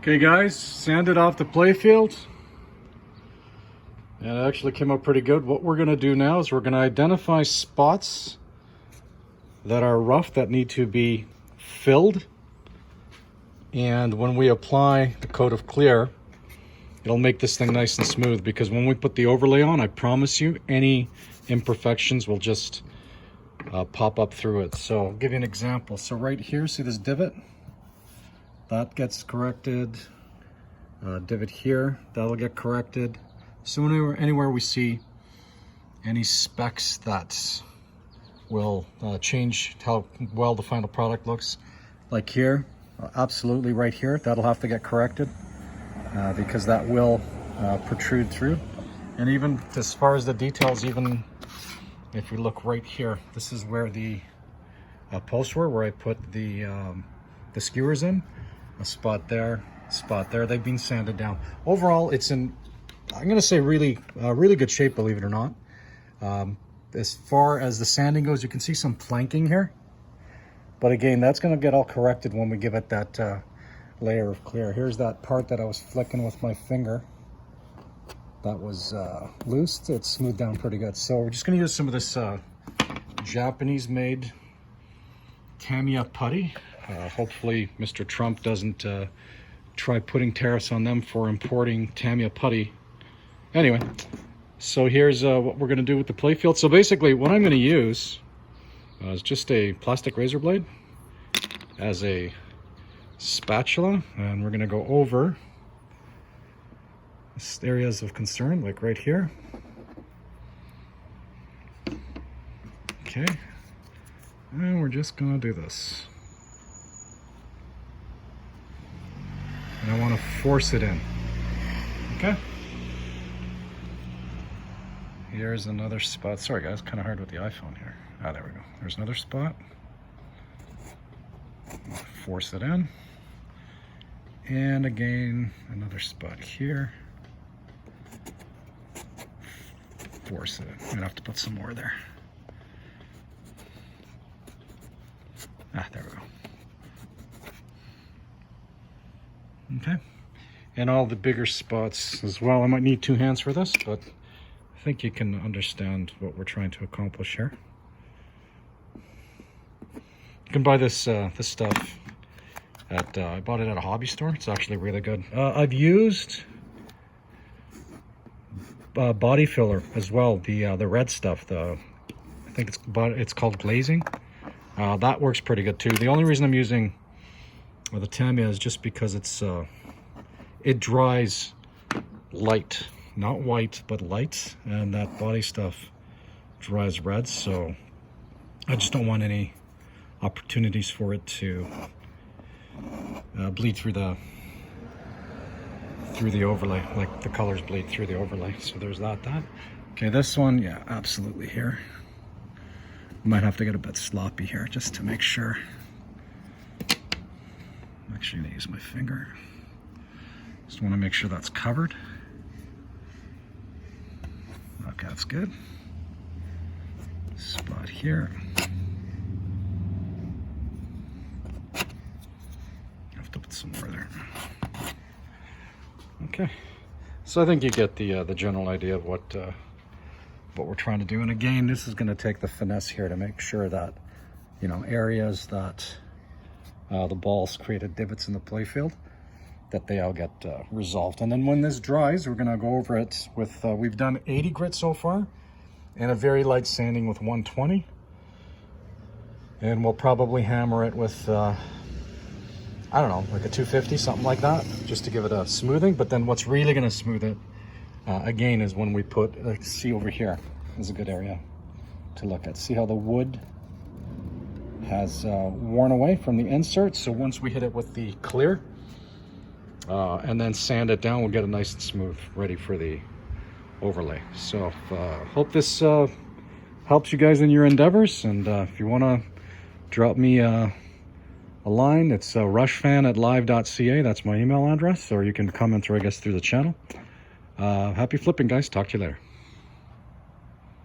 Okay guys, sanded off the playfield. And it actually came out pretty good. What we're gonna do now is we're gonna identify spots that are rough that need to be filled. And when we apply the coat of clear, it'll make this thing nice and smooth, because when we put the overlay on, I promise you, any imperfections will just pop up through it. So I'll give you an example. So right here, see this divot? That gets corrected. Divot here, that'll get corrected. So anywhere we see any specks that will change how well the final product looks, like here, absolutely right here, that'll have to get corrected because that will protrude through. And even as far as the details, even if we look right here, this is where the posts were, where I put the skewers in. A spot there, they've been sanded down. Overall, it's in, I'm gonna say, really good shape, believe it or not. As far as the sanding goes, you can see some planking here. But again, that's gonna get all corrected when we give it that layer of clear. Here's that part that I was flicking with my finger. That was loose. It's smoothed down pretty good. So we're just gonna use some of this Japanese-made Tamiya putty. Hopefully Mr. Trump doesn't try putting tariffs on them for importing Tamiya putty. Anyway, so here's what we're going to do with the playfield. So basically what I'm going to use is just a plastic razor blade as a spatula, and we're going to go over areas of concern, like right here. Okay, and we're just going to do this. And I want to force it in. Okay. Here's another spot. Sorry guys, kind of hard with the iPhone here. Ah, there we go. There's another spot. Force it in. And again, another spot here. Force it in. I'm gonna have to put some more there. Ah, there we go. Okay, and all the bigger spots as well. I might need two hands for this, but I think you can understand what we're trying to accomplish here. You can buy this this stuff at I bought it at a hobby store. It's actually really good. I've used body filler as well, the red stuff. I think it's called glazing. That works pretty good too. The only reason I'm using the Tamiya is just because it dries light, not white, but light, and that body stuff dries red. So I just don't want any opportunities for it to bleed through the overlay, like the colors bleed through the overlay. So there's that. Okay, this one, yeah, absolutely here. Might have to get a bit sloppy here just to make sure. I'm actually going to use my finger. Just want to make sure that's covered. Okay, that's good. Spot here. I have to put some more there. Okay, so I think you get the general idea of what we're trying to do. And again, this is going to take the finesse here to make sure that, you know, areas that the balls created divots in the playfield, that they all get resolved. And then when this dries, we're gonna go over it with, we've done 80 grit so far, and a very light sanding with 120. And we'll probably hammer it with, I don't know, like a 250, something like that, just to give it a smoothing. But then what's really gonna smooth it, again, is when we put, see over here is a good area to look at. See how the wood has worn away from the insert. So once we hit it with the clear and then sand it down, we'll get it nice and smooth, ready for the overlay. So hope this helps you guys in your endeavors. And if you want to drop me a line, it's rushfan@live.ca. That's my email address, or you can comment through, I guess, through the channel. Happy flipping, guys. Talk to you later.